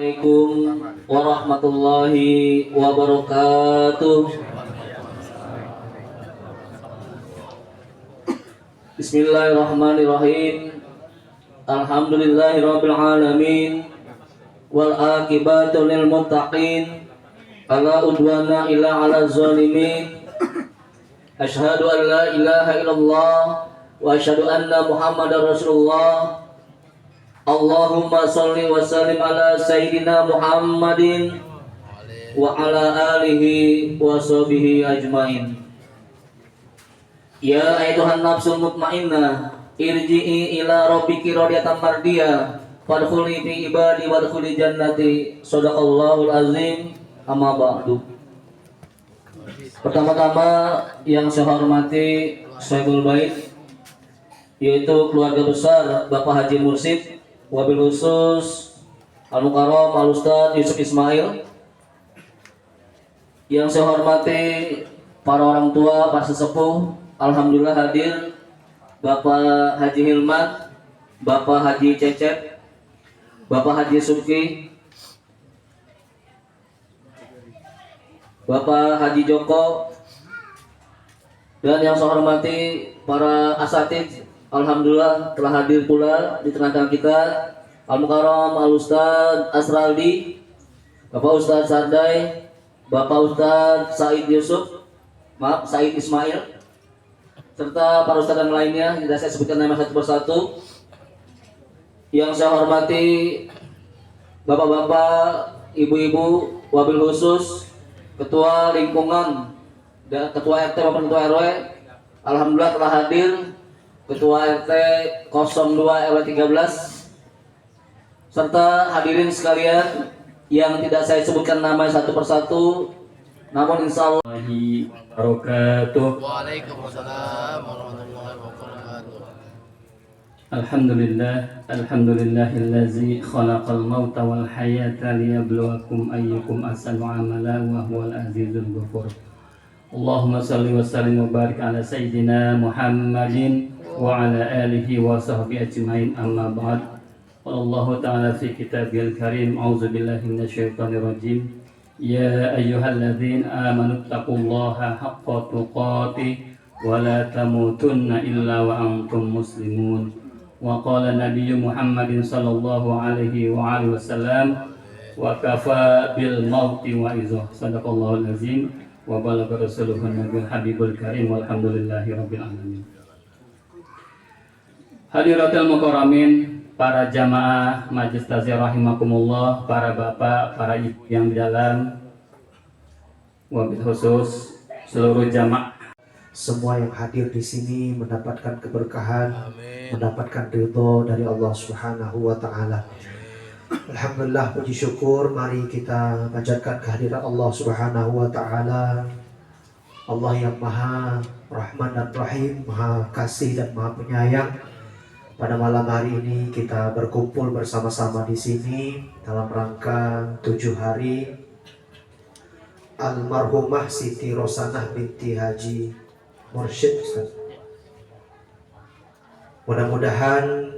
Assalamualaikum warahmatullahi wabarakatuh. Bismillahirrahmanirrahim. Alhamdulillahirabbil alamin wal aqibatu lil muttaqin fala udwana illa 'alal zalimin. Asyhadu an la ilaha illallah wa asyhadu anna Muhammadar Rasulullah. Allahumma sholli wa sallim ala sayyidina Muhammadin wa ala alihi wa sahbihi ajmain. Ya ayyuhan nafsul mutmainnah, irji'i ila rabbiki radiyatan mardiyah, fadkhuli fi ibadi wadkhuli jannati. Shadaqallahul azim. Amma ba'du. Pertama-tama yang saya hormati Sahibul Bait, yaitu keluarga besar Bapak Haji Mursyid, wabil khusus Al-Mukarram Al-Ustadz Yusuf Ismail. Yang saya hormati para orang tua, para sesepuh, alhamdulillah hadir Bapak Haji Hilman, Bapak Haji Cecep, Bapak Haji Suki, Bapak Haji Joko, dan yang saya hormati para asatidz, alhamdulillah telah hadir pula di tengah-tengah kita Al-Mukarram Al-Ustadz Asraldi, Bapak Ustadz Sardai, Bapak Ustadz Said Ismail, serta para ustadz yang lainnya. Tidak saya sebutkan nama satu persatu. Yang saya hormati bapak-bapak, ibu-ibu, wabil khusus Ketua Lingkungan dan Ketua RT maupun Ketua RW, alhamdulillah telah hadir. Ketua RT 02 RW 13, serta hadirin sekalian yang tidak saya sebutkan nama satu persatu, namun insyaallah wabarakatuh. Waalaikumsalam warahmatullahi wabarakatuh. Alhamdulillahillazi khalaqal mauta wal hayata liyabluwakum ayyukum ahsanu amala wa huwal azizul ghafur. Allahumma salli wa sallim wa barik ala sayyidina Muhammadin wa ala alihi wa sahbihi ajmain, amma ba'd. Wallahu ta'ala fi kitabihil karim, a'udzu billahi minasyaitonir rajim. Ya ayyuhalladzina amanu taqullaha haqqa tuqatih wa la tamutunna illa wa antum muslimun. Wa qala nabiyyu Muhammadin sallallahu alaihi wa alihi wasallam, wa kafa bil mauti wa izah. Sadaqallahul azim wa balagha rasuluhun nabiyul habibul karim, walhamdulillahi rabbil alamin. Hadiratul mukarramin, para jamaah majelis takziah rahimakumullah, para bapak, para ibu yang di dalam, wabil khusus seluruh jamaah. Semua yang hadir di sini mendapatkan keberkahan, mendapatkan ridho dari Allah Subhanahu wa taala. Alhamdulillah, puji syukur, mari kita panjatkan kehadiran Allah Subhanahu wa taala. Allah yang Maha Rahman dan Rahim, Maha Kasih dan Maha Penyayang. Pada malam hari ini kita berkumpul bersama-sama di sini dalam rangka 7 hari Almarhumah Siti Rosanah binti Haji Mursyid. Mudah-mudahan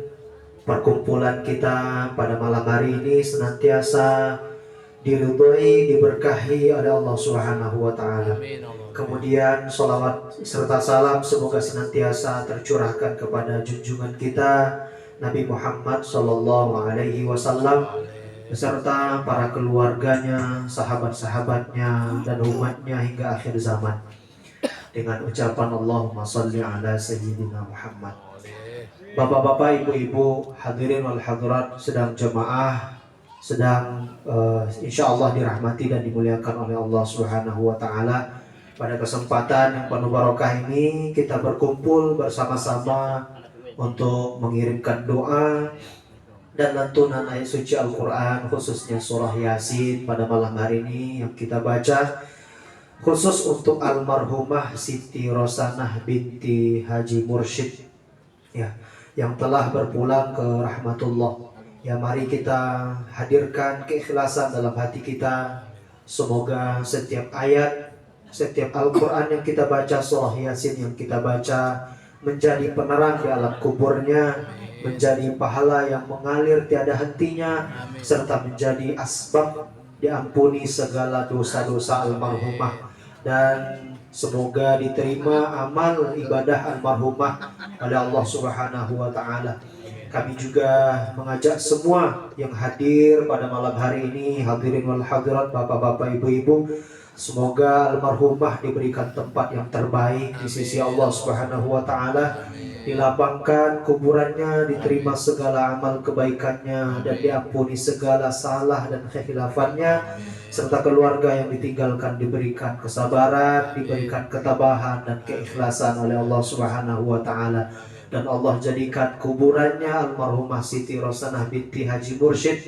perkumpulan kita pada malam hari ini senantiasa diridhoi, diberkahi oleh Allah Subhanahu wa taala. Kemudian sholawat serta salam semoga senantiasa tercurahkan kepada junjungan kita Nabi Muhammad sallallahu alaihi wasallam beserta para keluarganya, sahabat-sahabatnya dan umatnya hingga akhir zaman. Dengan ucapan Allahumma sholli ala sayyidina Muhammad. Bapak-bapak, ibu-ibu, hadirin wal hadirat, sedang jemaah, sedang insyaallah dirahmati dan dimuliakan oleh Allah Subhanahu wa taala. Pada kesempatan yang penuh barokah ini kita berkumpul bersama-sama untuk mengirimkan doa dan lantunan ayat suci Al-Quran, khususnya surah Yasin pada malam hari ini yang kita baca khusus untuk almarhumah Siti Rosanah binti Haji Mursyid, ya, yang telah berpulang ke rahmatullah. Ya, mari kita hadirkan keikhlasan dalam hati kita. Semoga setiap ayat, setiap Al-Quran yang kita baca, surah Yasin yang kita baca menjadi penerang di alam kuburnya, menjadi pahala yang mengalir tiada hentinya, serta menjadi asbab diampuni segala dosa-dosa almarhumah, dan semoga diterima amal ibadah almarhumah oleh Allah Subhanahu wa taala. Kami juga mengajak semua yang hadir pada malam hari ini, hadirin wal hadirat, bapak-bapak, ibu-ibu, semoga almarhumah diberikan tempat yang terbaik di sisi Allah Subhanahu wa taala, dilapangkan kuburannya, diterima segala amal kebaikannya, dan diampuni segala salah dan kekhilafannya, serta keluarga yang ditinggalkan diberikan kesabaran, diberikan ketabahan dan keikhlasan oleh Allah Subhanahu wa taala. Dan Allah jadikan kuburannya almarhumah Siti Rosanah binti Haji Mursyid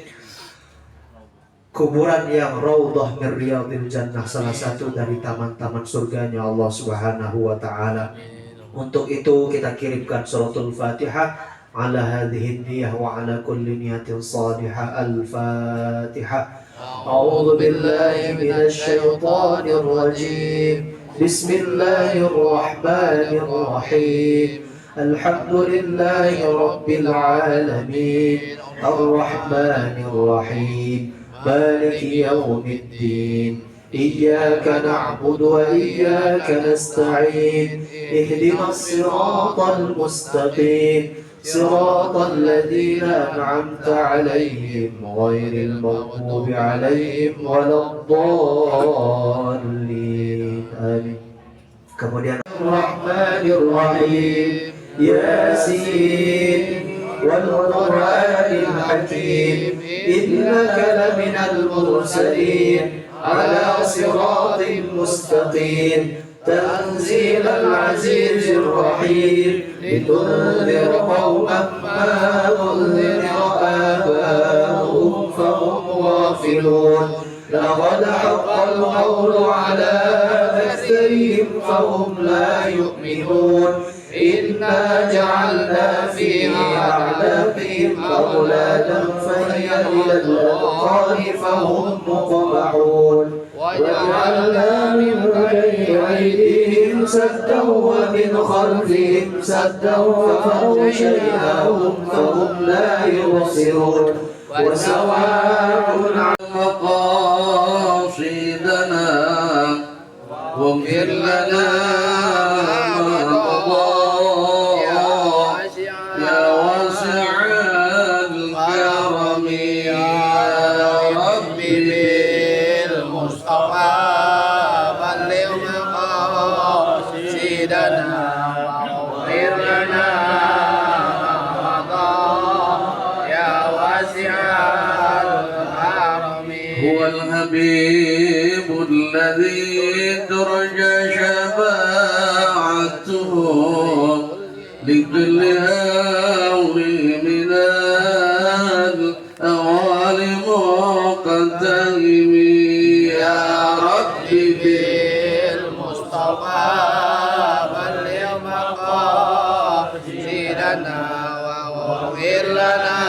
kuburan yang raudhah min riyadil jannah, salah satu dari taman-taman surganya Allah Subhanahu wa taala. Untuk itu kita kirimkan suratul Fatihah ala hadhihi niyyah wa ala kulli niyatin salihah. Al-Fatihah. A'udzu billahi minasy syaithanir rajim. Bismillahirrahmanirrahim. Alhamdulillahi rabbil alamin. Ar-Rahmanir Rahim. Maliki yaumiddin. إياك نعبد وإياك نستعين اهدنا الصراط المستقيم صراط الذين أنعمت عليهم غير المغضوب عليهم ولا الضالين آمين. Kemudian Ar-Rahmanir Rahim, Yasin wal Qur'anil Hakim innaka laminal mursalin على صراط مستقيم تنزيل العزيز الرحيم لتنذر قوما ما أنذر آباؤهم فهم غافلون لقد حق القول على أكثرهم فهم لا يؤمنون إنا جعلنا في أعناقهم أغلالا فهي إلى الأذقان فهم مقمحون وجعلنا من بين أيديهم سدا ومن خلفهم سدا فأغشيناهم فهم لا يبصرون وسواء مقاصدنا واغفر لنا الحبيب الذي ترجى شفاعته لكل هاوي من الأوال مقتهم يا رب بالمصطفى بلغ مقاصدنا واغفر لنا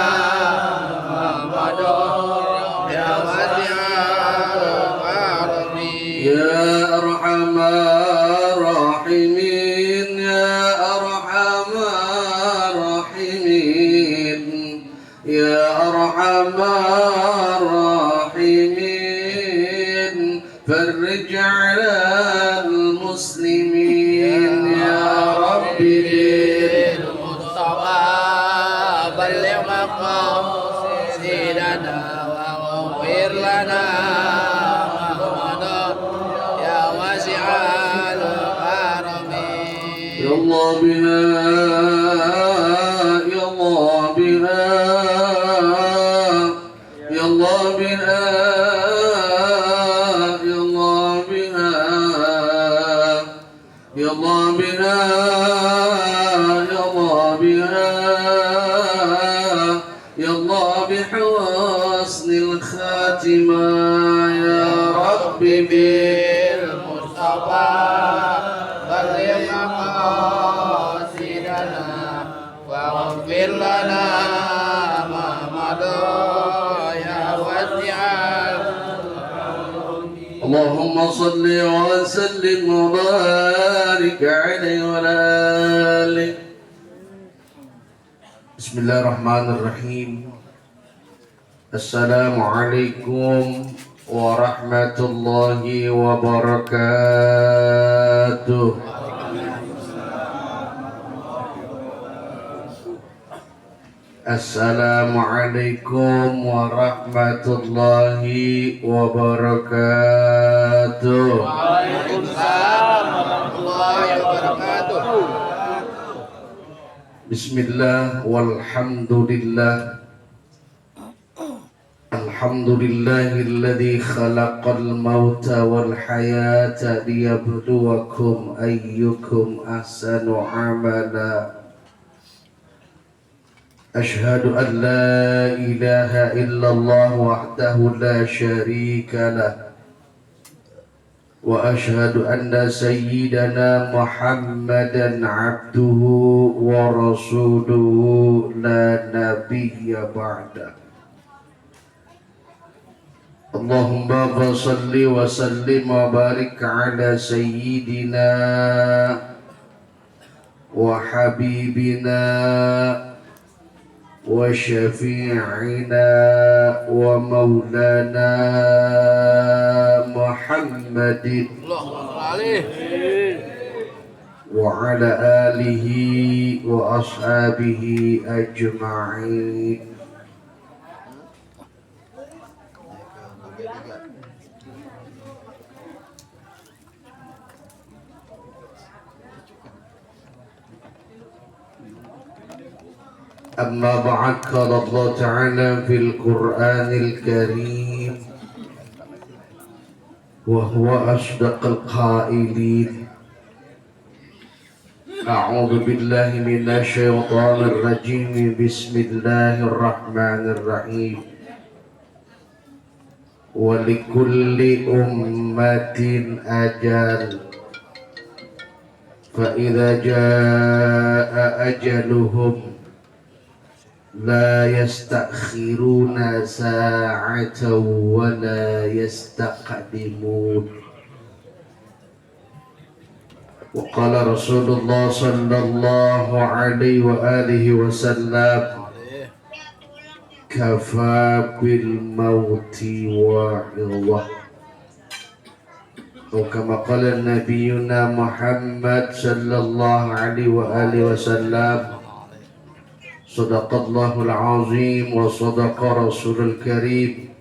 ما مضى يا واسع يا أرحم الراحمين يا أرحم الراحمين يا أرحم الراحمين فرج على المسلمين يا رب بالمصطفى بلغ مقاصدنا واغفر لنا يا الله بها يا الله بها يا الله بها يا الله بها يا الله بها يا الله بها يا الله بحسن الخاتمة يا رب بالمصطفى بلغ مقاصدنا واغفر لنا ما مضى يا واسع. اللهم صل وسلم وبارك عليه وعلى آله Bismillahirrahmanirrahim. Assalamualaikum warahmatullahi wabarakatuh. Assalamualaikum warahmatullahi wabarakatuh. Waalaikumsalam warahmatullahi wabarakatuh. Bismillah walhamdulillah. Alhamdulillahilladzi khalaqal mauta wal hayata liyabluwakum ayyukum ahsanu amala. Ashhadu an la ilaha illallah wahdahu la syarika lah. وأشهد أن سيدنا محمدا عبده ورسوله لا نبي بعده. اللهم صل وسلم وبارك على سيدنا وحبيبنا وشفيعنا ومولانا محمد وعلى آله وأصحابه أجمعين. أما بعد قال الله تعالى في القرآن الكريم وهو أصدق القائلين أعوذ بالله من الشيطان الرجيم بسم الله الرحمن الرحيم ولكل أمة أجل فإذا جاء أجلهم لا يستأخرون ساعة ولا يستقدمون. وقال رسول الله صلى الله عليه وآله وسلم كفى بالموت واعظة. وكما قال نبينا محمد صلى الله عليه وآله وسلم صدق الله العظيم وصدق رسول الكريم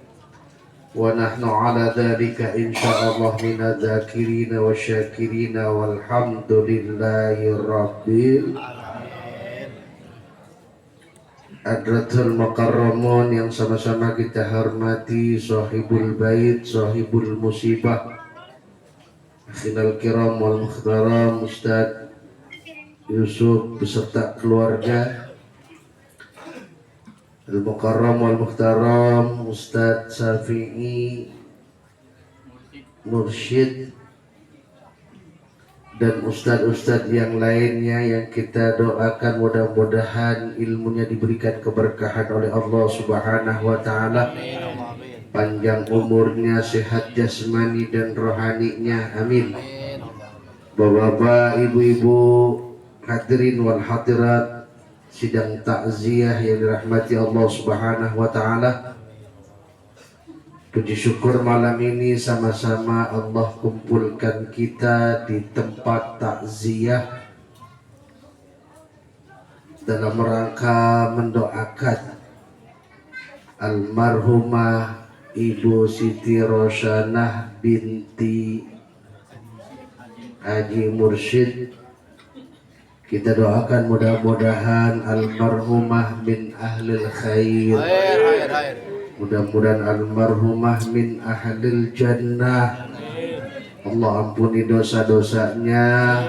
ونحن على ذلك إن شاء الله من الذاكرين والشاكرين والحمد لله رب Hadratul Mukarramun yang sama-sama kita hormati, Sahibul Bait, Sahibul Musibah, Akhilal Kiram wal Mukhtaram Ustadz Yusuf beserta keluarga, Al-Mukarram wal Mukhtaram Ustadz Syafi'i Mursyid dan ustadz-ustadz yang lainnya yang kita doakan mudah-mudahan ilmunya diberikan keberkahan oleh Allah Subhanahu wa taala, panjang umurnya, sehat jasmani dan rohaninya, amin. Bapak-bapak, ibu-ibu, hadirin wal hadirat sidang takziah yang dirahmati Allah Subhanahu wa taala. Puji syukur malam ini sama-sama Allah kumpulkan kita di tempat takziah dalam rangka mendoakan almarhumah Ibu Siti Rosyanah binti Haji Mursyid. Kita doakan mudah-mudahan almarhumah min ahlil khair, mudah-mudahan almarhumah min ahlil jannah. Allah ampuni dosa-dosanya,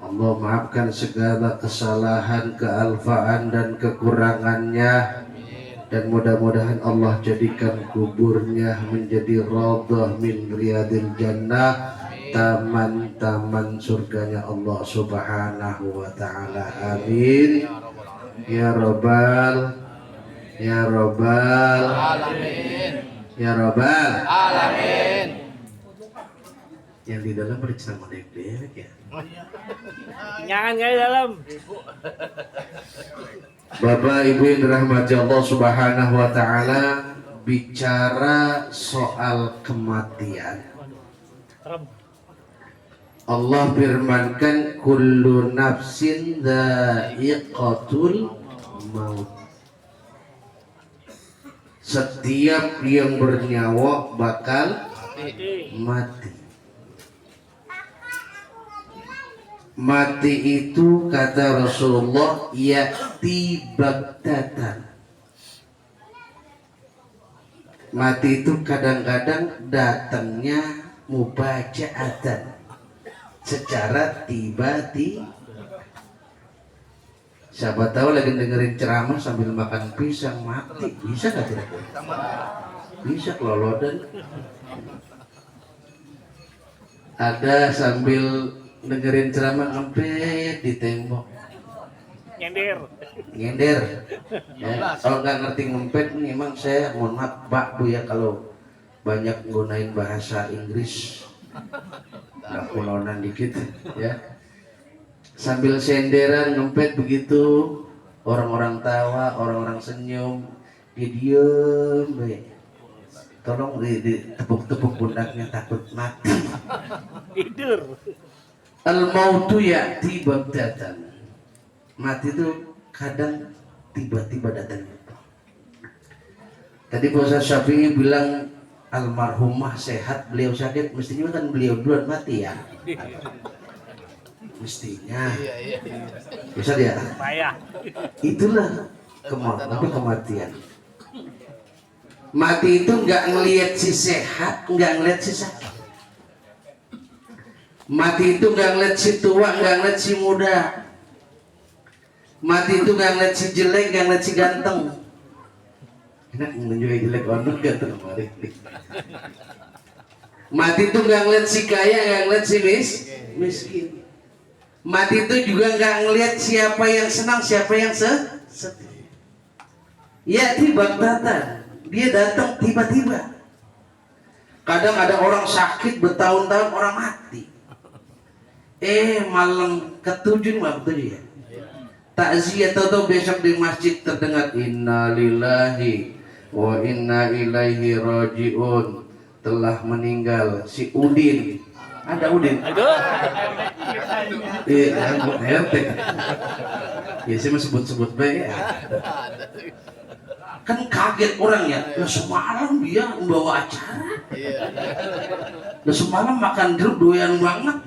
Allah maafkan segala kesalahan, kealfaan dan kekurangannya, dan mudah-mudahan Allah jadikan kuburnya menjadi raudhah min riyadil jannah, taman-taman surganya Allah Subhanahu wa taala, amin ya rabbal alamin, ya rabbal alamin. Yang di dalam bercerita dek-dek ya, Jangan di dalam. Bapak Ibu yang dirahmati Allah Subhanahu wa taala, bicara soal kematian. Allah firmankan kullu nafsin dha'iqatul maut. Setiap yang bernyawa bakal mati. Mati itu kata Rasulullah ya'ti baghtatan. Mati itu kadang-kadang datangnya mubaja'atan, secara tiba-tiba. Siapa tahu lagi dengerin ceramah sambil makan pisang mati, bisa nggak kira-kira? Bisa kelolodan. Ada sambil dengerin ceramah ngempet di tembok. Nyender. Ya, kalau nggak ngerti ngempet nih, emang saya mohon maaf Pak Bu ya kalau banyak gunain bahasa Inggris. Nggak kulonan dikit ya. Sambil senderan ngempet begitu, orang-orang tawa, orang-orang senyum, dia diem be. Tolong ditepuk-tepuk pundaknya, takut mati. Tidur. Al-mautu ya'ti baghtatan. Mati itu kadang tiba-tiba datang. Tadi Puasa Syafi'i bilang almarhumah sehat, beliau sakit, mestinya kan beliau duluan mati ya. Mestinya. Bisa dia? Itulah kematian. Mati itu nggak ngelihat si sehat, nggak ngelihat si sakit. Mati itu nggak ngelihat si tua, nggak ngelihat si muda. Mati itu nggak ngelihat si jelek, nggak ngelihat si ganteng. Enak menunjukkan jelek orang ganteng kemarin. Mati itu nggak ngelihat si kaya, nggak ngelihat si miskin. Mati itu juga nggak ngelihat siapa yang senang, siapa yang sedih. Ya baghtatan. Dia datang tiba-tiba. Kadang ada orang sakit bertahun-tahun, orang mati. Malam ketujuh malam ketujuh ya. Takziah atau besok di masjid terdengar inna lillahi wa inna ilaihi rajiun, telah meninggal si Udin. Ada Udin? Iya, RT. Ya saya mau sebut-sebut baik ya. Kan kaget orangnya, lah semalam dia membawa acara, lah semalam makan jeruk doyan banget.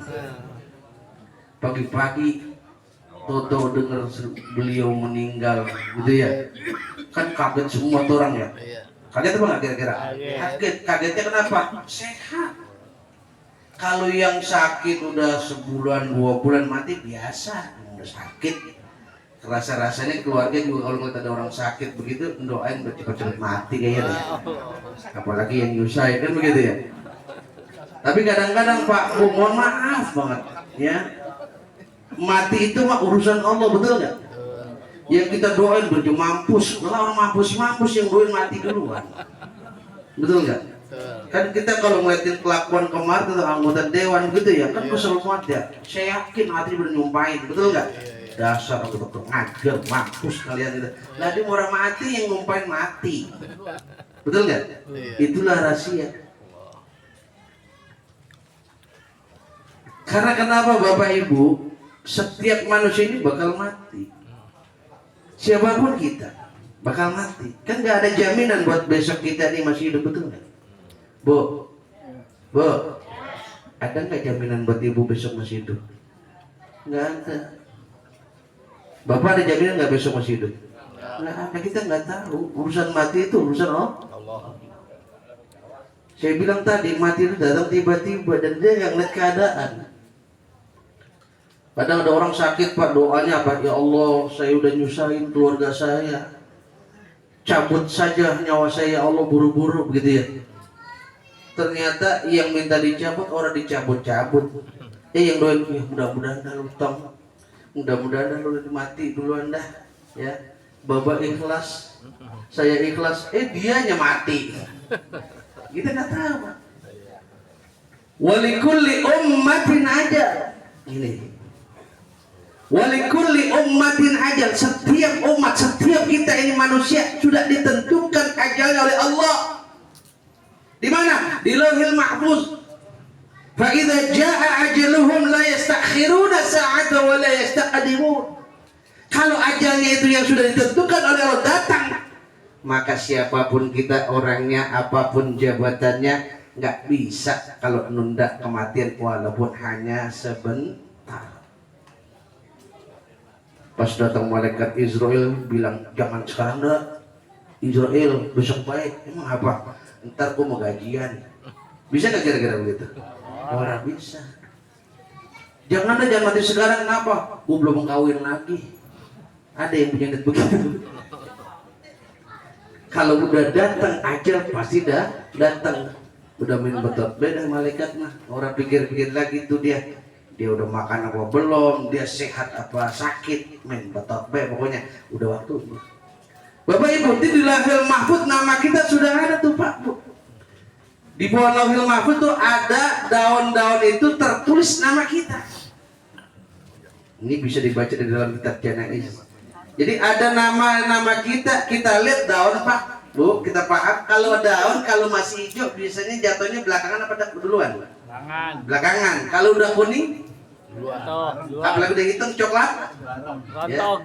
Pagi-pagi Toto dengar beliau meninggal, gitu ya. Kan kaget semua orang ya. Kaget apa nggak kira-kira? Kaget. Kagetnya kenapa? Sehat. Kalau yang sakit udah sebulan 2 bulan mati biasa, udah sakit. Rasa-rasanya keluarga juga kalau ngeliat ada orang sakit begitu doain cepat-cepat mati kayaknya deh. Apalagi yang nyusahin kan begitu ya. Tapi kadang-kadang Pak Bu, mohon maaf banget ya, mati itu mah urusan Allah, betul nggak? Yang kita doain baju mampus, malah orang mampus yang doain mati duluan, betul nggak? Kan kita kalau ngeliatin kelakuan kemarin tuh anggota dewan gitu ya, kan kesel banget ya. Saya yakin hati bernyumpain, betul nggak? Dasar dokter ngajar mampus kalian itu. Lah dia orang mati yang ngumpain mati. Betul nggak? Itulah rahasia. Karena kenapa Bapak Ibu? Setiap manusia ini bakal mati. Siapapun kita bakal mati. Kan nggak ada jaminan buat besok kita ini masih hidup, betul nggak? Bu, ada nggak jaminan buat ibu besok masih hidup? Nggak ada. Bapak ada jaminan nggak besok masih hidup? Nggak ada, kita nggak tahu. Urusan mati itu urusan Allah. Saya bilang tadi mati itu datang tiba-tiba dan dia nggak ngeliat keadaan. Kadang ada orang sakit Pak, doanya apa? Ya Allah, saya udah nyusahin keluarga saya, cabut saja nyawa saya ya Allah, buru-buru begitu ya. Ternyata yang minta dicabut orang dicabut-cabut. Yang doain ya mudah-mudahan dah lu tong, mudah-mudahan lu mati duluan dah ya. Bapak ikhlas, saya ikhlas, dianya mati. Kita nggak tahu Pak. Walikulli ummatin aja ini. Walikulli ummatin ajal. Setiap umat, setiap kita ini manusia sudah ditentukan ajalnya oleh Allah. Di mana? Di Lauhil Mahfuz. Fa idza jaa ajaluhum la yastakhiruna sa'atan wa la yastaqdimun. Kalau ajalnya itu yang sudah ditentukan oleh Allah datang, maka siapapun kita orangnya, apapun jabatannya, nggak bisa kalau nunda kematian walaupun hanya sebentar. Pas datang malaikat Israel bilang, jangan sekarang dah, Israel besok baik. Emang apa? Ntar gua mau gajian. Bisa nggak kira-kira begitu? Orang bisa. Jangan mati sekarang. Kenapa? Gua belum kawin lagi. Ada yang punya niat begitu. Kalau udah datang ajal pasti dah datang. Udah main betot beda malaikat mah. Orang pikir-pikir lagi tuh dia udah makan apa belum, dia sehat apa sakit, main betot be pokoknya udah waktunya. Bapak Ibu, di Lauhil Mahfuz nama kita sudah ada tuh Pak Bu. Di bawah Lauhil Mahfuz tuh ada daun-daun itu tertulis nama kita. Ini bisa dibaca di dalam kitab Janaiz. Jadi ada nama kita lihat daun Pak Bu, kita paham kalau daun kalau masih hijau biasanya jatuhnya belakangan apa duluan? Belakangan. Kalau udah kuning, apalagi udah hitam coklat, ya.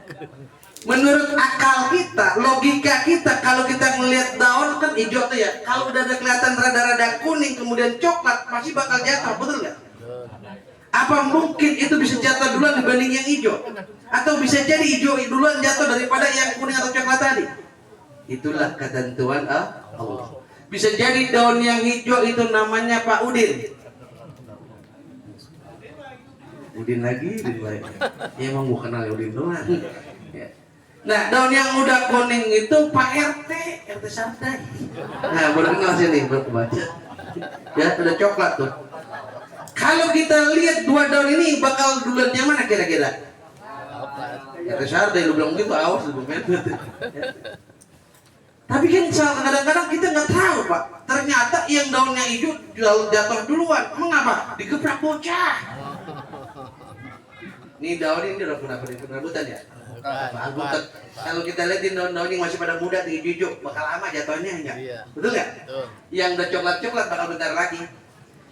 Menurut akal kita, logika kita, kalau kita melihat daun kan hijau tuh ya. Kalau udah ada kelihatan rada-rada kuning kemudian coklat pasti bakal jatuh, betul nggak? Apa mungkin itu bisa jatuh duluan dibanding yang hijau? Atau bisa jadi hijau duluan jatuh daripada yang kuning atau coklat tadi? Itulah ketentuan Allah. Bisa jadi daun yang hijau itu namanya Pak Udin. Udin lagi, Udin lagi. Ya emang bukan kenal Udin doang. Ya. Nah, daun yang udah kuning itu Pak RT Santai. Nah, baru kenal sini, baru baca. Ya, udah coklat tuh. Kalau kita lihat dua daun ini bakal duluan yang mana kira-kira? RT Santai, lu bilang gitu, awas lu main. Tapi kan kadang-kadang kita nggak tahu Pak. Ternyata yang daunnya hijau jatuh duluan. Mengapa? Digebrak bocah. Nih daun ini udah pernah rebutan ya? Bukan. Kalau kita lihatin daun-daun yang masih pada muda di hijau bakal lama jatuhnya enggak? Iya. Betul nggak? Yang udah coklat-coklat bakal bentar lagi.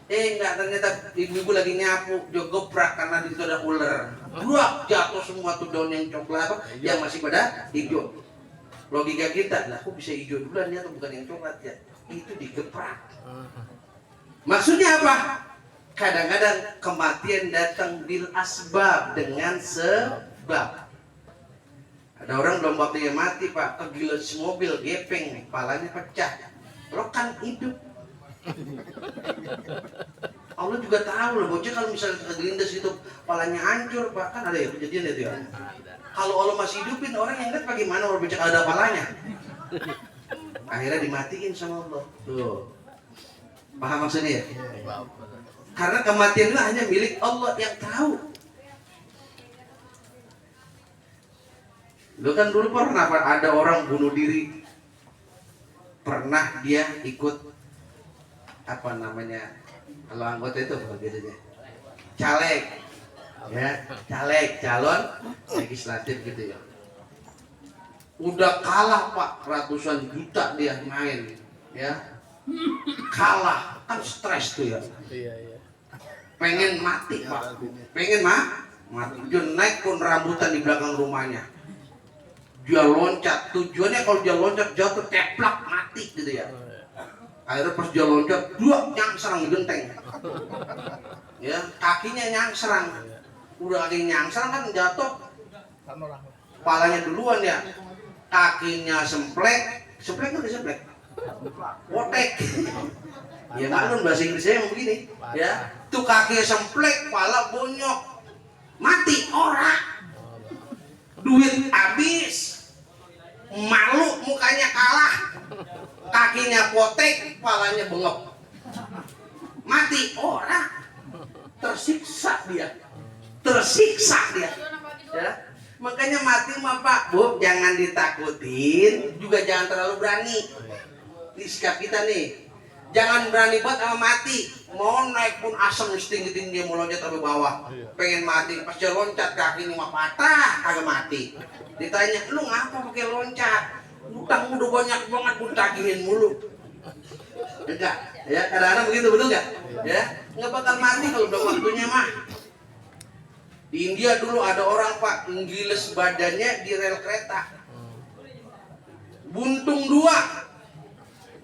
Enggak, ternyata ibu lagi nyapu, jogoprak karena di situ ada ular. Buak jatuh semua tuh daun yang coklat yang masih pada hijau. Logika kita, lah kok bisa hijau duluan ya atau bukan yang coklat ya? Itu digeprak. Maksudnya apa? Kadang-kadang kematian datang bil asbab, dengan sebab. Ada orang belum waktunya mati Pak, kegiles mobil, gepeng, kepalanya pecah. Lo kan hidup. Allah juga tahu loh, bocah kalau misalnya kegelindes itu kepalanya hancur Pak, kan ada ya kejadian itu ya. Kalau Allah masih hidupin, orang yang lihat bagaimana orang bocah kalau ada kepalanya. Akhirnya dimatiin sama Allah. Tuh. Paham maksudnya ya? Karena kematian itu hanya milik Allah yang tahu. Lo kan dulu pernah ada orang bunuh diri, pernah dia ikut apa namanya, kalau anggota itu apa biasanya? Caleg, ya, caleg, calon legislatif gitu ya. Udah kalah Pak, ratusan juta dia main, ya, kalah, kan stres tuh ya. Pengen mati Pak, pengen mati. Dia naik pun rambutan di belakang rumahnya. Dia loncat, tujuannya kalau dia loncat jatuh teplak mati gitu ya. Akhirnya pas dia loncat, dua nyangserang genteng. Ya, kakinya nyangserang. Udah kaki nyangserang kan jatuh. Kepalanya duluan ya. Kakinya semplek nggak semplek? Wotek. Ya maklum bahasa Inggrisnya begini, ya. Tuh kaki semplek, kepala bonyok, mati orang. Duit habis, malu mukanya kalah, kakinya potek, kepalanya bengok, mati orang. Tersiksa dia. Ya. Makanya mati mah Pak Bu jangan ditakutin, juga jangan terlalu berani. Di sikap kita nih. Jangan berani banget sama mati. Mau naik pun asam tinggi-tinggi dia mau loncat sampai bawah. Pengen mati, pas dia loncat kaki ini mah patah, kagak mati. Ditanya, lu ngapa pakai loncat? Utang udah banyak banget pun tagihin mulu. Enggak, ya kadang-kadang begitu, betul nggak? Ya, nggak bakal mati kalau udah waktunya mah. Di India dulu ada orang Pak ngiles badannya di rel kereta. Buntung dua.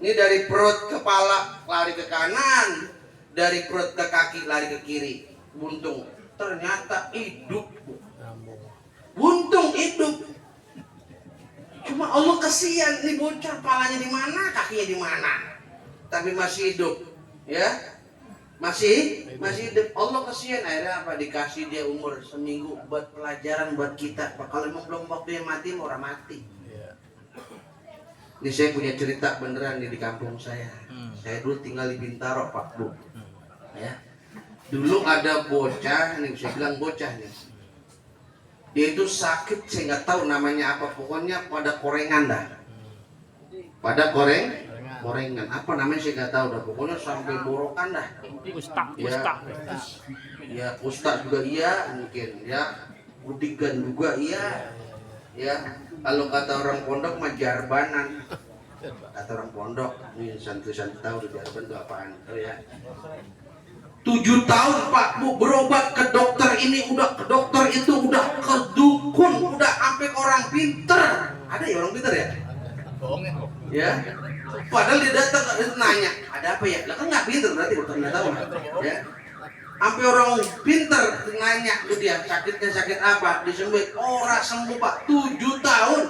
Ini dari perut kepala lari ke kanan, dari perut ke kaki lari ke kiri. Buntung. Ternyata hidup. Buntung hidup. Cuma Allah kasihan nih bocor, palanya di mana, kakinya di mana. Tapi masih hidup, ya. Masih hidup. Allah kasihan, akhirnya apa? Dikasih dia umur seminggu buat pelajaran buat kita. Kalau emang belum waktunya mati, mau orang mati. Ini saya punya cerita beneran nih di kampung saya. Saya dulu tinggal di Bintaro, Pak Bu. Ya. Dulu ada bocah, nih saya bilang bocah nih. Dia itu sakit, saya nggak tahu namanya apa. Pokoknya pada korengan dah. Pada korengan. Apa namanya saya nggak tahu dah. Pokoknya sampai borokan dah. Ya, ustaz juga iya mungkin. Ya, budigan juga iya. Ya. Kalau kata orang pondok mah jarbanan. Kata orang pondok, ini santri-santri tahu jarban itu apaan, tahu ya. 7 tahun Pak Bu berobat ke dokter ini, udah ke dokter itu, udah ke dukun, udah sampai ke orang pinter. Ada ya orang pinter ya? Ya. Padahal dia datang nanya, ada apa ya? Lah kan nggak pinter berarti dokter nggak tahu. Ya. Sampai orang pinter nanya ke dia sakitnya sakit apa, disembuh, orang sembuh Pak 7 tahun.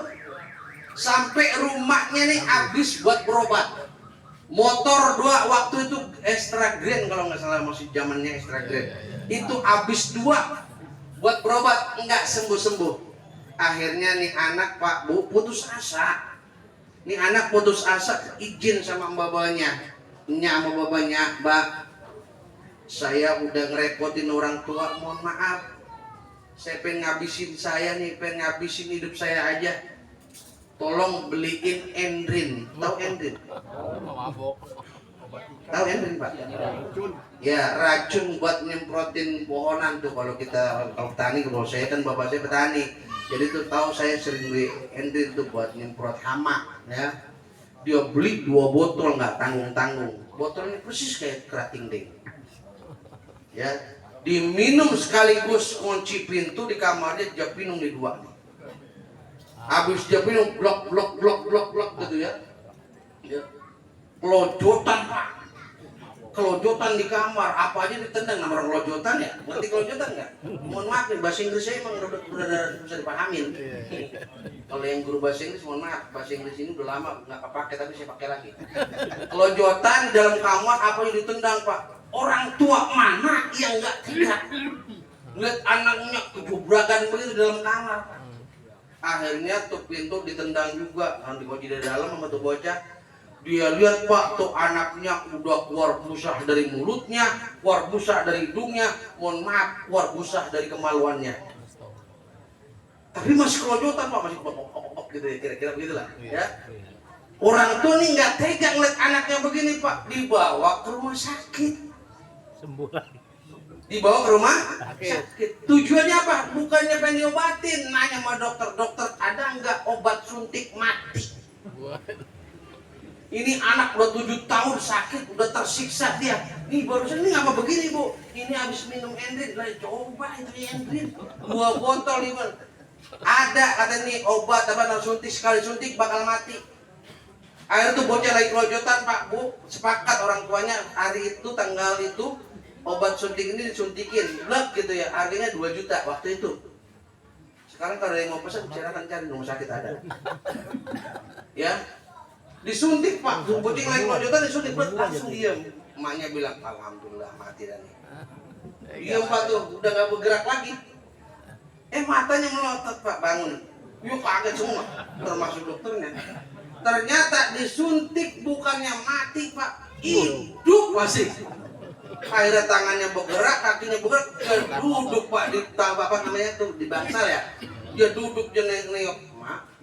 Sampai rumahnya nih habis buat berobat. Motor 2 waktu itu extra grand kalau nggak salah, masih zamannya extra grand. Itu habis 2 buat berobat, nggak sembuh-sembuh. Akhirnya nih anak Pak Bu putus asa. Nih anak putus asa, izin sama babanya. Sama babanya, Mbak, saya udah ngerepotin orang tua, mohon maaf. Saya pengen ngabisin hidup saya aja. Tolong beliin Endrin. Tahu Endrin? Tahu Endrin, Pak? Ya, racun buat nyemprotin pohonan tuh kalau petani, kalau saya kan bapak saya petani. Jadi tuh tahu saya sering beli Endrin tuh buat nyemprot hama, ya. Dia beli 2 botol nggak tanggung-tanggung. Botolnya persis kayak kerating ding. Ya, diminum sekaligus, kunci pintu di kamarnya, dia minum di 2 nih. Habis dia minum blok gitu ya. Ya. Kelojotan Pak. Kelojotan di kamar, apa aja ditendang nama orang kelojotan ya. Ngerti kelojotan nggak? Mohon maaf nih, bahasa Inggris saya emang udah bisa dipahamin. Kalau yang guru bahasa Inggris, mohon maaf, bahasa Inggris ini udah lama nggak kepake, tapi saya pakai lagi. Kelojotan di dalam kamar, apa yang ditendang Pak? Orang tua mana yang nggak tega lihat anaknya kejubrakan begitu di dalam kamar. Akhirnya tuh pintu ditendang juga, nanti kunci dari dalam sama tuh bocah. Dia lihat Pak, tuh anaknya udah keluar busah dari mulutnya, keluar busah dari hidungnya, mohon maaf, keluar busah dari kemaluannya. Tapi masih kelojotan Pak, masih pok gitu ya, kira-kira begitulah. Ya. Orang tua nih nggak tega ngeliat anaknya begini Pak, dibawa ke rumah sakit. Sembuh lagi. Dibawa ke rumah sakit. Tujuannya apa? Bukannya pengen diobatin, nanya sama dokter, ada nggak obat suntik mati? Ini anak udah 7 tahun sakit, udah tersiksa dia. Nih barusan ini apa begini Bu? Ini habis minum Endrin, lah coba itu Endrin 2 botol nih Bang. Ada kata nih obat apa suntik, sekali suntik bakal mati. Akhirnya tuh bocah lagi kelojotan Pak Bu, sepakat orang tuanya hari itu tanggal itu obat suntik ini disuntikin, blek gitu ya, harganya 2 juta waktu itu. Sekarang kalau ada yang mau pesan, silakan cari rumah sakit ada. Ya, disuntik Pak, bocah lagi kelojotan disuntik, blek langsung diam. Emaknya bilang, alhamdulillah mati dah nih. Diam Pak tuh, udah nggak bergerak lagi. Matanya melotot Pak, bangun. Yuk kaget semua, termasuk dokternya. Ternyata disuntik bukannya mati Pak, hidup masih. Akhirnya tangannya bergerak, kakinya bergerak, dia duduk Pak di apa namanya tuh di bangsal ya. Dia duduk, dia nengok,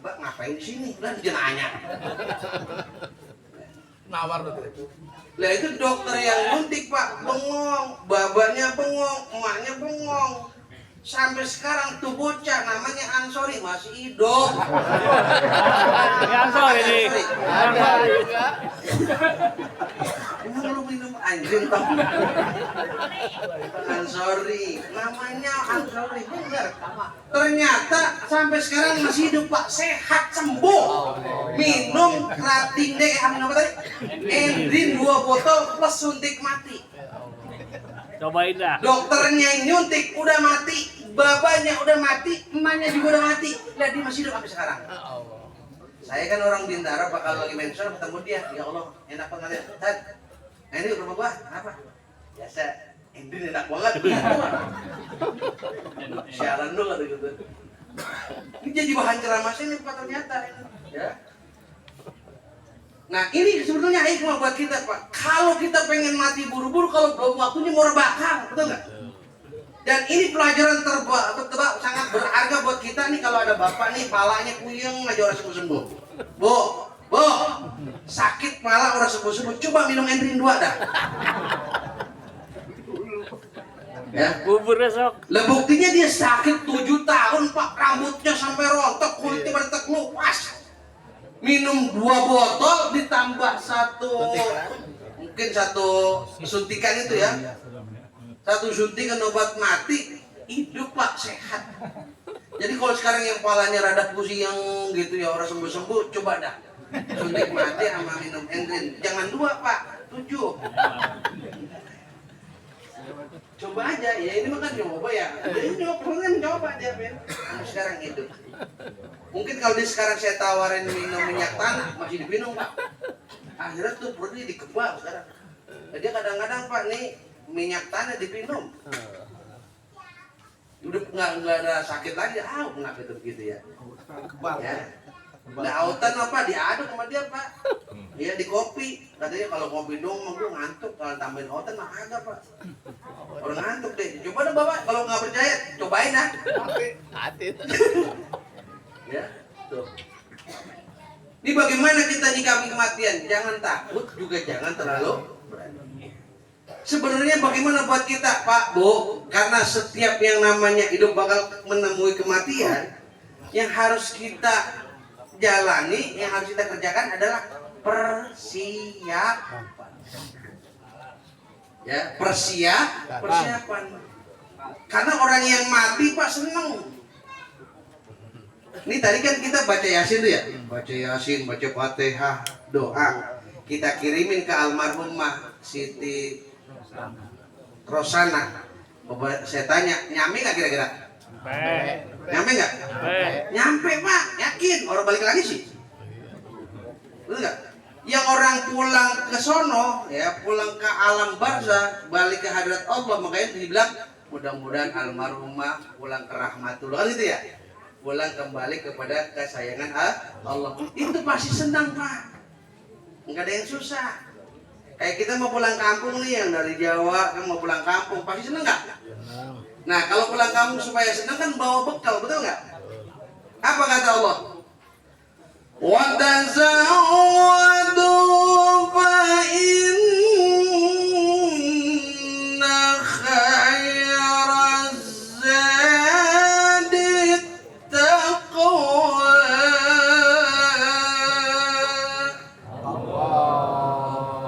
Mbak ngapain di sini? Dan dia nanya. Nawar tuh. Lah itu dokter yang nyuntik Pak, bengong, babanya bengong, emaknya bengong. Sampai sekarang tuh bocah namanya Ansori masih hidup. Ansori ini. Ansori juga. Emang lu minum anjing toh? Ansori, namanya Ansori, bener. Ternyata sampai sekarang masih hidup Pak, sehat sembuh. Minum Krating deh, minum apa tadi? Endrin 2 botol plus suntik mati. Cobain dah. Dokternya yang nyuntik udah mati, babanya udah mati, emaknya juga udah mati. Lah dia masih hidup sampai sekarang. Saya kan orang Bintara, bakal lagi mention ketemu dia. Ya Allah, enak banget. Tad, nah ini rumah gua, apa? Biasa, Endrin enak banget. Siaran dulu kata gitu. Ini jadi bahan ceramah sih Pak ternyata. Ya. Nah ini sebetulnya hikmah buat kita Pak. Kalau kita pengen mati buru-buru, kalau belum waktunya mau rebakang, betul nggak? Dan ini pelajaran sangat berharga buat kita nih. Kalau ada bapak nih, palanya puyeng aja orang sembuh-sembuh. Bu, sakit pala orang sembuh-sembuh. Coba minum Endrin 2 dah. Ya. Bubur besok. Lah buktinya dia sakit 7 tahun Pak, rambutnya sampai rontok, kulitnya pada terkelupas. Minum 2 botol ditambah 1 mungkin 1 suntikan itu ya, 1 suntikan obat mati, hidup Pak, sehat. Jadi kalau sekarang yang palanya rada pusing gitu ya, orang sembuh-sembuh, coba dah suntik mati sama minum Endrin. Jangan 2 Pak, 7. Coba aja ya, ini mah kan nyoba ya. Ini coba dia Ben. Sekarang hidup. Mungkin kalau sekarang saya tawarin minum minyak tanah masih diminum Pak. Akhirnya tuh perutnya dikebal sekarang. Jadi kadang-kadang Pak nih minyak tanah diminum. Udah nggak ada sakit lagi. Kenapa itu begitu ya? Kebal ya. Nah autan apa diaduk sama dia Pak. Iya di kopi. Katanya kalau kopi dong mau gue ngantuk, kalau tambahin autan mah ada Pak. Kalau ngantuk deh. Coba deh Bapak, kalau nggak percaya cobain dah. Hati. Ya, tuh. Ini bagaimana kita nyikapi kematian? Jangan takut, juga jangan terlalu berani. Sebenarnya bagaimana buat kita, Pak, Bu? Karena setiap yang namanya hidup bakal menemui kematian, yang harus kita jalani, yang harus kita kerjakan adalah persiapan. Ya, persiapan. Karena orang yang mati, Pak, seneng. Ini tadi kan kita baca Yasin tuh ya, baca Yasin, baca Fatihah, doa. Kita kirimin ke almarhumah Siti Rosana. Saya tanya, nyampe nggak kira-kira? Nyampe nggak? Nyampe Pak, yakin. Orang balik lagi sih, betul nggak? Yang orang pulang ke sono, ya pulang ke alam barzah, balik ke hadrat Allah, makanya dibilang mudah-mudahan almarhumah pulang ke rahmatullah, kan gitu ya? Pulang kembali kepada kesayangan Allah. Itu pasti senang Pak. Enggak ada yang susah. Kayak kita mau pulang kampung nih, yang dari Jawa kan mau pulang kampung, pasti senang nggak? Nah kalau pulang kampung supaya senang kan bawa bekal, betul nggak? Apa kata Allah? Wa tazawwadu fa inna khairaz zadi taqwa.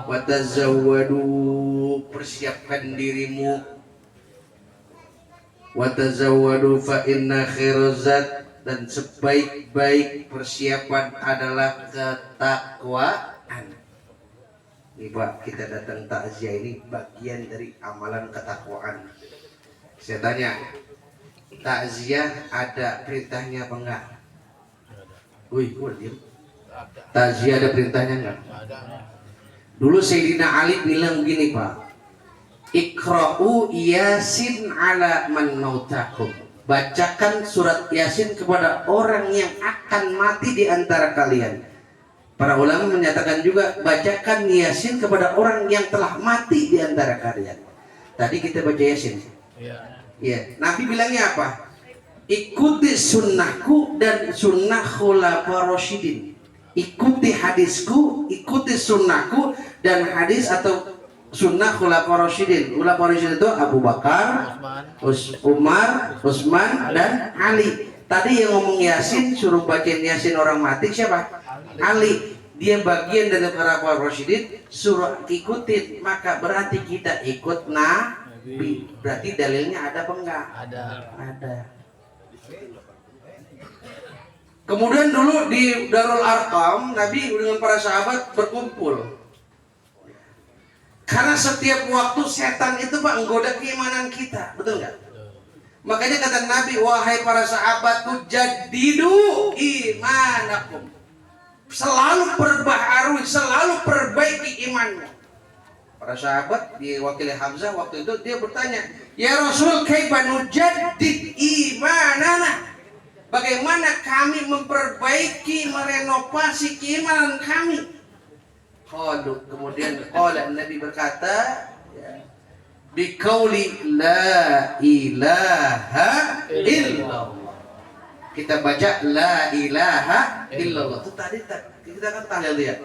Wa tazawwadu, persiapkan dirimu. Wa tazawwadu fa inna khairaz zadi, dan sebaik-baik persiapan adalah ketakwaan. Ini Pak, kita datang takziah ini bagian dari amalan ketakwaan. Saya tanya, takziah ada perintahnya apa enggak? Wih, kok diam? Takziah ada perintahnya enggak? Dulu Sayyidina Ali bilang begini Pak, Iqra'u Yasin ala man mautakum. Bacakan surat Yasin kepada orang yang akan mati di antara kalian. Para ulama menyatakan juga bacakan Yasin kepada orang yang telah mati di antara kalian. Tadi kita baca Yasin. Iya. Nabi bilangnya apa? Ikuti sunnahku dan sunnah khulafaur rasyidin. ikuti hadisku, ikuti sunnahku, dan hadis atau sunnah khulafaur rasyidin. Khulafaur rasyidin itu Abu Bakar, Umar, Utsman, dan Ali. Tadi yang ngomong Yasin, suruh bacain Yasin orang mati siapa? Ali. Dia bagian dari khulafaur rasyidin, suruh ikutin. Maka berarti kita ikut Nabi. Berarti dalilnya ada apa enggak? Ada. Kemudian dulu di Darul Arqam, Nabi dengan para sahabat berkumpul. Karena setiap waktu setan itu Pak menggoda keimanan kita, betul nggak? Makanya kata Nabi, wahai para sahabatku, jadidu imanakum. Selalu perbaharui, selalu perbaiki imanmu. Para sahabat diwakili Hamzah waktu itu dia bertanya, ya Rasul, kaifa nujaddid imanana? Bagaimana kami memperbaiki, merenovasi keimanan kami? Kemudian Nabi berkata, biqauli la ilaha illallah. Kita baca la ilaha illallah. Itu tadi kita kan tahlil ya.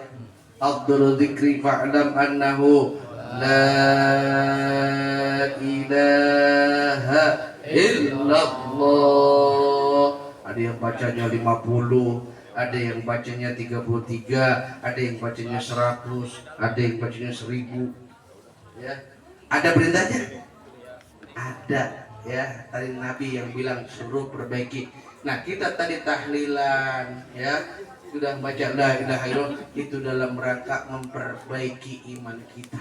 Afdhalu dzikri fa'lam annahu la ilaha illallah. Ada yang bacanya 50, ada yang bacanya 33, ada yang bacanya 100, ada yang bacanya 1000. Ya. Ada perintahnya? Ada, ya. Tadi Nabi yang bilang suruh perbaiki. Nah, kita tadi tahlilan, ya. Sudah baca la ilaha illallah, itu dalam rangka memperbaiki iman kita.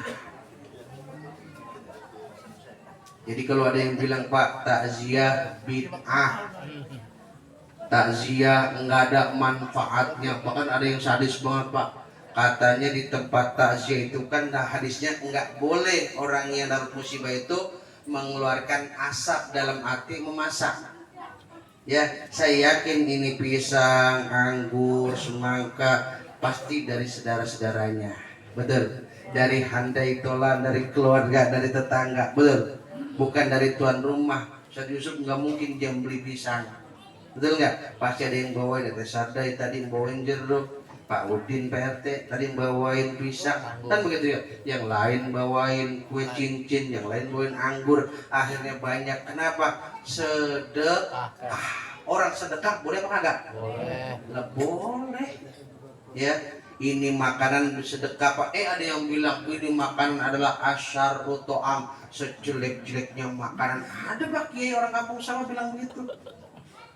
Jadi kalau ada yang bilang, Pak, takziah bid'ah, takziah enggak ada manfaatnya, bahkan ada yang sadis banget Pak, katanya di tempat takziah itu kan hadisnya enggak boleh orang yang dapat musibah itu mengeluarkan asap dalam arti memasak. Ya, saya yakin ini pisang, anggur, semangka pasti dari saudara-saudaranya, betul, dari handai tolan, dari keluarga, dari tetangga, betul, bukan dari tuan rumah. Ustaz Yusuf nggak mungkin dia beli pisang, betul nggak? Pasti ada yang bawain, ada Sardai tadi yang bawain jeruk, Pak Udin PRT tadi yang bawain pisang, kan begitu ya. Yang lain bawain kue cincin, yang lain bawain anggur. Akhirnya banyak. Kenapa? Sedekah. Orang sedekah boleh apa enggak? Boleh. Lah boleh. Ya, ini makanan sedekah Pak. Ada yang bilang ini makanan adalah asyarru to'am, sejelek-jeleknya makanan. Ada Pak Kiai orang kampung sama bilang begitu.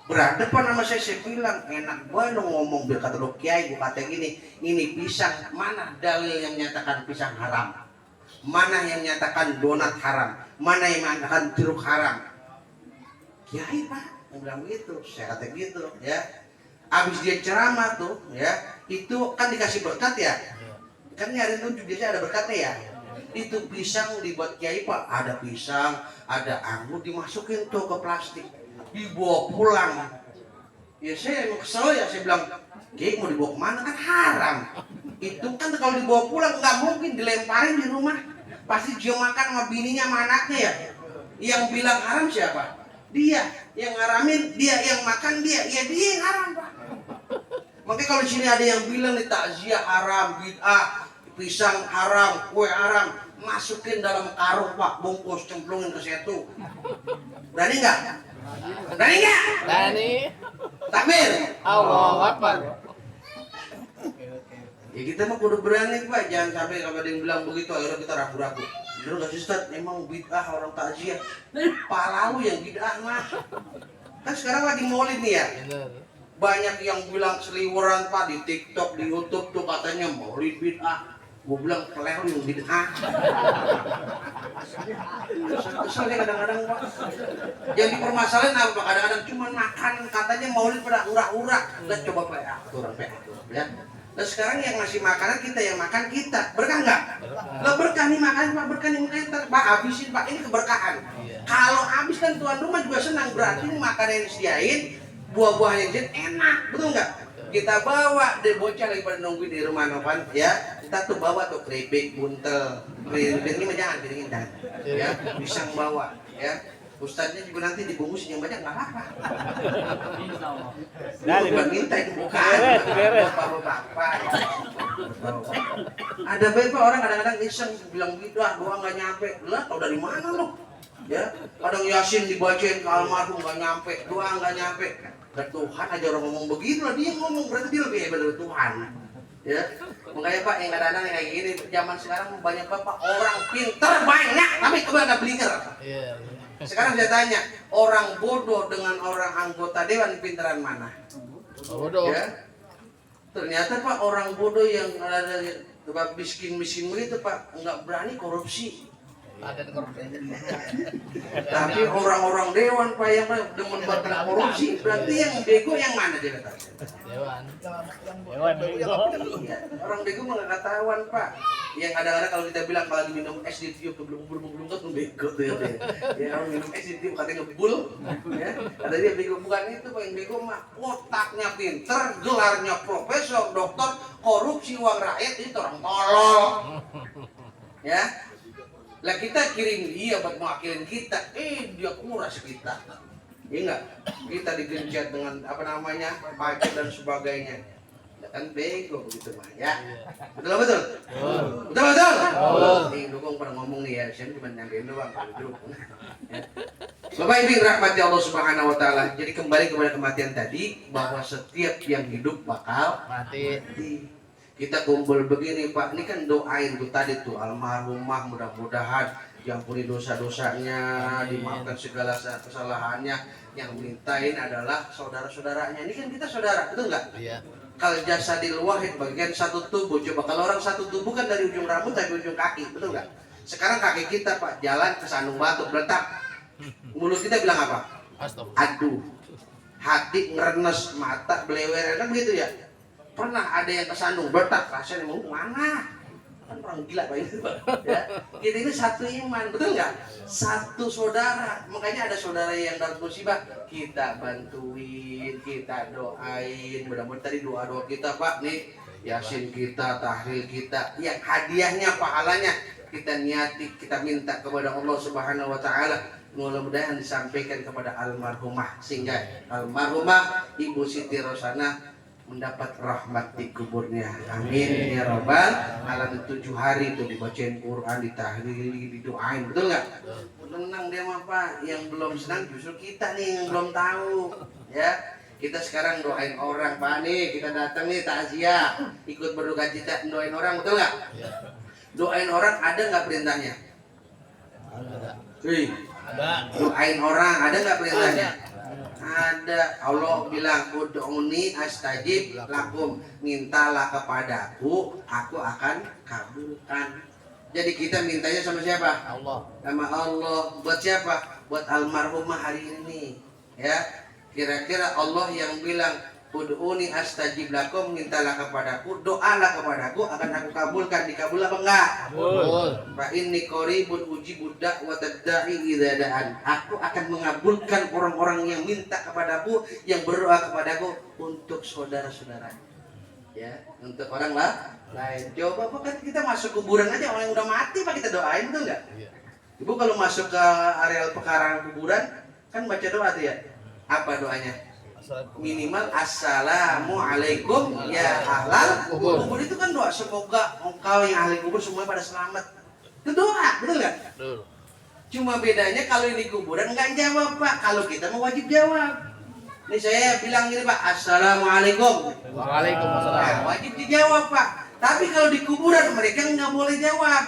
Berhadapan nama saya bilang, enak banget lo ngomong, biar kata lo Kiai, gue kata gini, ini pisang, mana dalil yang menyatakan pisang haram? Mana yang menyatakan donat haram? Mana yang menyatakan jeruk haram? Kiai Pak, yang bilang begitu, saya kata gitu ya. Abis dia ceramah tuh ya, itu kan dikasih berkat ya. Kan hari itu biasanya ada berkatnya ya. Itu pisang dibuat Kiai Pak, ada pisang, ada anggur, dimasukin tuh ke plastik, dibawa pulang. Ya saya emang kesel ya, saya bilang, Kiai mau dibawa kemana, kan haram. Itu kan kalau dibawa pulang nggak mungkin dilemparin di rumah, pasti dia makan sama bininya sama anaknya ya. Yang bilang haram siapa? Dia. Yang ngaramin dia, yang makan dia, ya dia yang haram Pak. Makanya kalau di sini ada yang bilang nih takziah haram, bid'ah, pisang haram, kue haram, masukin dalam karung Pak, bungkus, cemplungin ke situ. Berani nggak? Berani nggak? Berani. Takbir. Allahu Akbar. Ya kita mah kudu berani Pak, jangan sampai kalau ada yang bilang begitu akhirnya kita ragu-ragu. Bener nggak sih Ustaz? Emang bid'ah orang takziah? Pala lu yang bid'ah mah. Kan sekarang lagi maulid nih ya. Banyak yang bilang seliweran Pak di TikTok, di YouTube tuh katanya maulid bid'ah. Gue bilang kelewat yang bid'ah. Kesel ya kadang-kadang Pak. Yang dipermasalahin apa Pak? Kadang-kadang cuma makan, katanya maulid pada urah-urah. Lah coba Pak ya, turun Pak ya. Nah sekarang yang ngasih makanan kita, yang makan kita, berkah nggak? Lah berkah nih makanan Pak, berkah nih makanan Pak, habisin Pak, ini keberkahan. Kalau habis kan tuan rumah juga senang, berarti ini makanan yang disediain, buah-buahnya jadi enak, betul nggak? Kita bawa deh bocah lagi pada nungguin di rumah Novan, ya kita tuh bawa tuh keripik, buntel, keripik ini jangan, piringin jangan, ya pisang bawa, ya Ustadznya juga nanti dibungkusin yang banyak nggak apa-apa. Dari Bukan minta itu bukan. Beres. Bapak-bapak. Ada baik Pak orang kadang-kadang iseng bilang gitu, doa nggak nyampe. Lah tau dari mana lo? Ya, kadang Yasin dibacain ke almarhum nggak nyampe, doa nggak nyampe. Dan Tuhan aja orang ngomong begitu lah, dia ngomong berarti dia lebih hebat dari Tuhan. Ya, makanya Pak yang kadang-kadang yang kayak gini zaman sekarang banyak Bapak orang pinter banyak tapi kebanyakan blinker. Sekarang saya tanya, orang bodoh dengan orang anggota dewan pinteran mana? bodoh. Ya, ternyata Pak orang bodoh yang ada miskin-miskin begitu Pak nggak berani korupsi. Ada korupsi. Tapi orang-orang dewan Pak yang demen bakal korupsi, berarti yang bego yang mana dia kata? Dewan. Ya, orang bego mah nggak ketahuan Pak. Yang kadang-kadang kalau kita bilang kalau lagi minum es ditiup belum tuh bego tuh ya. Ya orang minum es ditiup katanya ngebul, ya. Ada dia bego bukan itu Pak, yang bego mah otaknya pinter, gelarnya profesor, dokter, korupsi uang rakyat itu orang tolol. Ya. Lah kita kirim dia buat mewakilin kita, dia kuras kita. Iya enggak? Kita digencet dengan apa namanya, pajak dan sebagainya. Ya kan bego begitu mah ya. Betul betul? Betul betul. Nih dukung pada ngomong nih ya, saya cuma nyangkain doang duduk. Bapak Ibu rahmati Allah Subhanahu wa taala. Jadi kembali kepada kematian tadi bahwa setiap yang hidup bakal Mati. Kita kumpul begini Pak, ini kan doain tuh tadi tuh almarhumah mudah-mudahan diampuni dosa-dosanya, dimaafkan segala kesalahannya. Yang mintain adalah saudara-saudaranya. Ini kan kita saudara, betul nggak? Iya. Kalau jasadil wahid bagian satu tubuh, coba kalau orang satu tubuh kan dari ujung rambut sampai ujung kaki, betul nggak? Sekarang kaki kita Pak jalan ke sandung batu meletak, mulut kita bilang apa? Aduh, hati ngerenes, mata belewer, kan begitu ya? Pernah ada yang kesandung bertak rasanya mau mana? Kan orang gila Pak itu Pak. Ya, kita ini satu iman, betul nggak? Satu saudara. Makanya ada saudara yang dapat musibah, kita bantuin, kita doain. Mudah-mudahan tadi doa-doa kita Pak nih, Yasin kita, tahlil kita, yang hadiahnya, pahalanya kita niati, kita minta kepada Allah Subhanahu Wa Taala. Mudah-mudahan disampaikan kepada almarhumah sehingga almarhumah Ibu Siti Rosana mendapat rahmat di kuburnya. Amin ya rabbal alamin. 7 hari itu dibacain Quran, ditahlili, didoain, betul nggak? Tenang dia mah Pak. Yang belum senang justru kita nih yang belum tahu. Ya, kita sekarang doain orang Pak nih. Kita datang nih takziah, ikut berduka cita, doain orang, betul nggak? Doain orang ada nggak perintahnya? Ada. Doain orang ada nggak perintahnya? Ada. Allah bilang ud'uni astajib lakum, mintalah kepadaku, aku akan kabulkan. Jadi kita mintanya sama siapa? Allah. Sama Allah. Buat siapa? Buat almarhumah hari ini. Ya. Kira-kira Allah yang bilang ud'uni astajib lakum, mintalah kepadaku, doalah kepadaku, akan aku kabulkan. Dikabul apa enggak? Kabul. Fa inni qaribun ujibud da'watad da'i idza da'an. Aku akan mengabulkan orang-orang yang minta kepadaku, yang berdoa kepadaku untuk saudara-saudara. Ya, untuk orang lain. Coba Pak, kan kita masuk kuburan aja orang yang udah mati Pak kita doain, betul enggak? Iya. Ibu kalau masuk ke areal pekarangan kuburan kan baca doa tuh ya. Apa doanya? Minimal assalamualaikum ya ahlal kubur. Itu kan doa, semoga engkau yang ahli kubur semuanya pada selamat. Itu doa, betul nggak? Betul. Cuma bedanya kalau di kuburan nggak jawab Pak, kalau kita mau wajib jawab. Nih saya bilang gini Pak, assalamualaikum. Waalaikumsalam. Nah, wajib dijawab Pak. Tapi kalau di kuburan mereka nggak boleh jawab.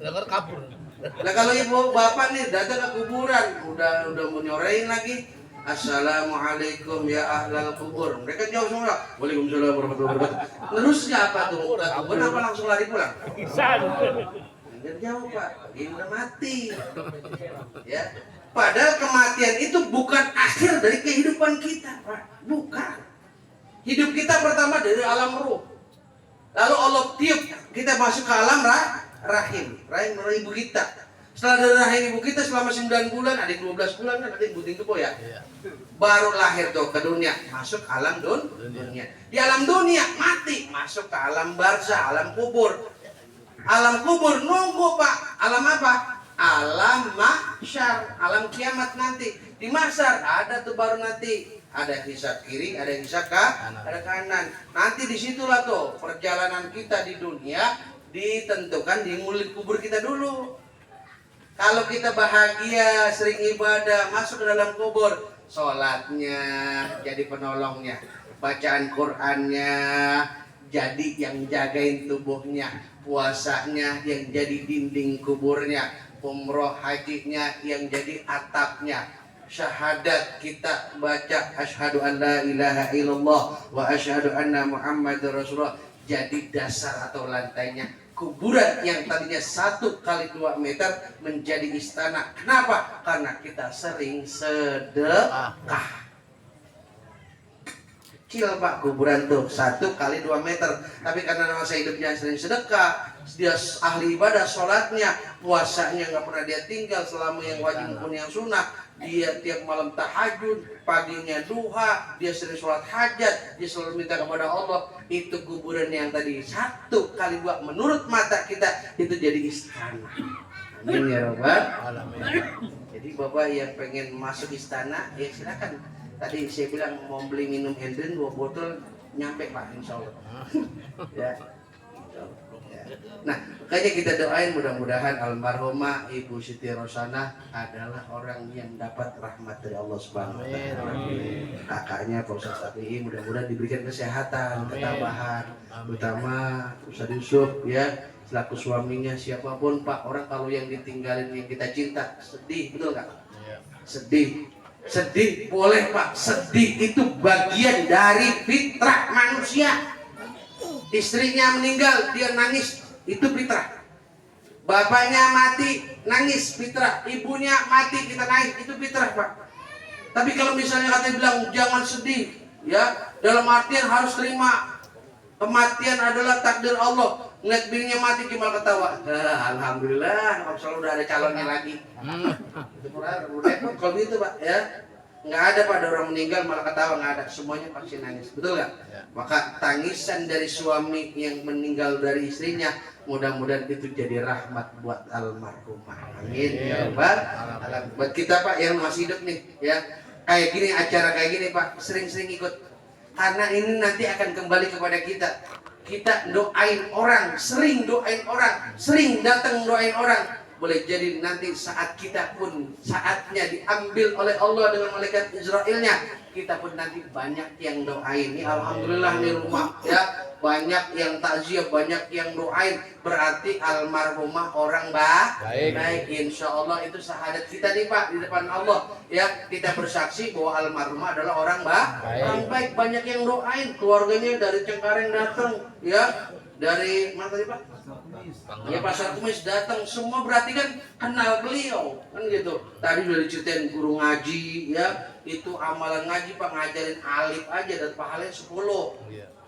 Dengar kabur. Nah kalau ibu bapak nih datang ke kuburan, udah mau nyorein lagi. Assalamualaikum ya ahlal kubur. Mereka jawab semua. Waalaikumsalam warahmatullahi wabarakatuh. Terusnya apa tuh? Kubur apa langsung lari pulang? Pisan. Enggak jawab Pak. Dia udah mati. Ya. Padahal kematian itu bukan akhir dari kehidupan kita, Pak. Bukan. Hidup kita pertama dari alam ruh. Lalu Allah tiup kita masuk ke alam rahim ibu kita. Setelah dari rahim ibu kita selama 9 bulan, ada yang 12 bulan kan, ada yang buting kebo ya. Baru lahir tuh ke dunia, masuk alam dunia. Di alam dunia mati, masuk ke alam barzah, alam kubur. Alam kubur nunggu Pak. Alam apa? alam mahsyar, alam kiamat nanti. Di mahsyar ada tuh baru nanti ada hisab kiri, ada hisab ada kanan. Nanti disitulah tuh perjalanan kita di dunia ditentukan di mulut kubur kita dulu. Kalau kita bahagia, sering ibadah, masuk ke dalam kubur, sholatnya jadi penolongnya, bacaan Qur'annya jadi yang jagain tubuhnya, puasanya yang jadi dinding kuburnya, umroh hajinya yang jadi atapnya, syahadat kita baca asyhadu an la ilaha illallah wa asyhadu anna muhammadar rasulullah jadi dasar atau lantainya. Kuburan yang tadinya 1 kali 2 meter menjadi istana. Kenapa? Karena kita sering sedekah. Kecil Pak kuburan tuh 1 kali 2 meter. Tapi karena masa hidupnya sering sedekah, dia ahli ibadah, sholatnya, puasanya nggak pernah dia tinggal selama yang wajib maupun yang sunnah. Dia tiap malam tahajud, paginya duha, dia sering sholat hajat, dia selalu minta kepada Allah. Itu kuburan yang tadi 1 kali 2 menurut mata kita itu jadi istana. Amin ya Rabbal alamin. Jadi Bapak yang pengen masuk istana, ya silakan. Tadi saya bilang mau beli minum Hendrin 2 botol nyampe Pak, insya Allah. Ya. Nah, makanya kita doain mudah-mudahan almarhumah Ibu Siti Rosanah adalah orang yang dapat rahmat dari Allah Subhanahu wa taala. Kakaknya Pak Ustaz Safi'i mudah-mudahan diberikan kesehatan, ketabahan, terutama Ustaz Yusuf ya, selaku suaminya siapapun Pak, orang kalau yang ditinggalin yang kita cinta sedih, betul nggak? Sedih. Sedih boleh Pak, sedih itu bagian dari fitrah manusia. Istrinya meninggal, dia nangis, itu fitrah. Bapaknya mati, nangis, fitrah. Ibunya mati, kita nangis, itu fitrah Pak. Tapi kalau misalnya katanya bilang jangan sedih, ya dalam artian harus terima kematian adalah takdir Allah. Ngeliat bininya mati cuma ketawa. Alhamdulillah, kalau udah ada calonnya lagi. Itu repot kalau gitu Pak, ya. Nggak ada pada orang meninggal malah ketawa, nggak ada, semuanya pasti nangis, betul nggak? Ya. Maka tangisan dari suami yang meninggal dari istrinya mudah-mudahan itu jadi rahmat buat almarhumah. Amin ya Rabbal alamin. Buat kita Pak yang masih hidup nih ya, kayak gini, acara kayak gini Pak, sering-sering ikut karena ini nanti akan kembali kepada kita. Kita doain orang, sering doain orang, sering datang doain orang. Boleh jadi nanti saat kita pun saatnya diambil oleh Allah dengan malaikat Israilnya, kita pun nanti banyak yang doain. Ini alhamdulillah nih rumah ya, banyak yang takziah, banyak yang doain, berarti almarhumah orang baik. Insya Allah itu syahadat kita nih Pak di depan Allah ya, kita bersaksi bahwa almarhumah adalah orang baik. Banyak yang doain, keluarganya dari Cengkareng datang ya, dari mana tadi Pak? Ya Pasar Kumis datang, semua berarti kan kenal beliau kan gitu. Tadi udah diceritain guru ngaji ya, itu amalan ngaji Pak, ngajarin alif aja dan pahalanya 10.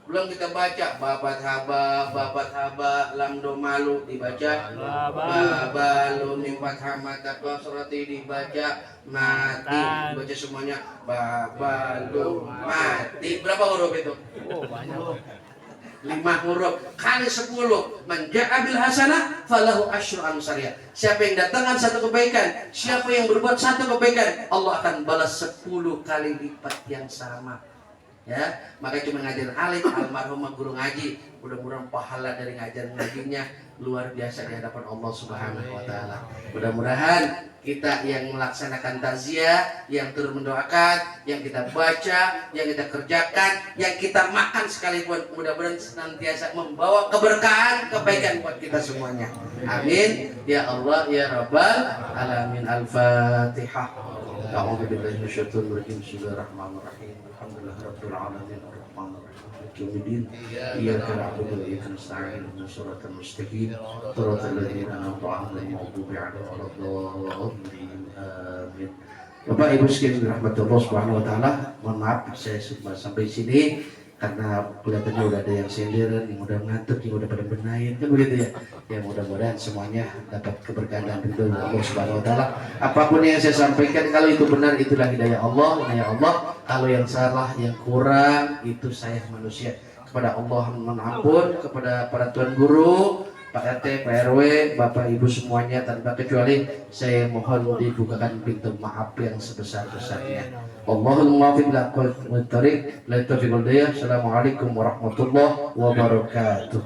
Belum kita baca babat haba lam do malu dibaca, babalu mimpat hamata qasrati dibaca, mati dibaca semuanya, babalu mati. Berapa huruf itu? Oh banyak. 5 huruf kali 10, menja'a bil hasanah falahu asyru amsalha. Siapa yang datangkan 1 kebaikan, siapa yang berbuat 1 kebaikan, Allah akan balas 10 kali lipat yang sama. Ya, makanya cuma ngajarin alif, almarhumah guru ngaji, mudah-mudahan pahala dari ngajar ngajinya luar biasa di hadapan Allah Subhanahu wa taala. Mudah-mudahan kita yang melaksanakan takziah, yang terus mendoakan, yang kita baca, yang kita kerjakan, yang kita makan sekalipun, mudah-mudahan senantiasa membawa keberkahan, kebaikan buat kita semuanya. Amin ya Allah ya Rabbal alamin. Al-Fatihah. A'udzu billahi minasyaitonir rajim. Bismillahirrahmanirrahim. Alhamdulillahirabbil alamin arrahmanir rahim maliki yaumiddin. Iyyaka na'budu wa iyyaka nasta'in. Ihdinas siratal mustaqim. Shiratal ladzina an'amta 'alaihim ghairil maghdubi 'alaihim waladdallin. Amin. Bapak Ibu sekalian dirahmati Subhanahu wa taala, mohon maaf saya sudah sampai sini karena kelihatannya udah ada yang senderan, yang udah ngantuk, yang udah pada benahin, kan begitu ya. Ya mudah-mudahan semuanya dapat keberkahan dan ridho Allah Subhanahu wa taala. Apapun yang saya sampaikan, kalau itu benar itulah hidayah Allah, Kalau yang salah, yang kurang itu saya manusia. Kepada Allah mohon ampun, kepada para tuan guru, Pak RT, Pak RW, Bapak Ibu semuanya tanpa kecuali saya mohon dibukakan pintu maaf yang sebesar-besarnya. Allahul muwaffiq laqul muttariq la taufiq wal hidayah. Assalamualaikum warahmatullahi wabarakatuh.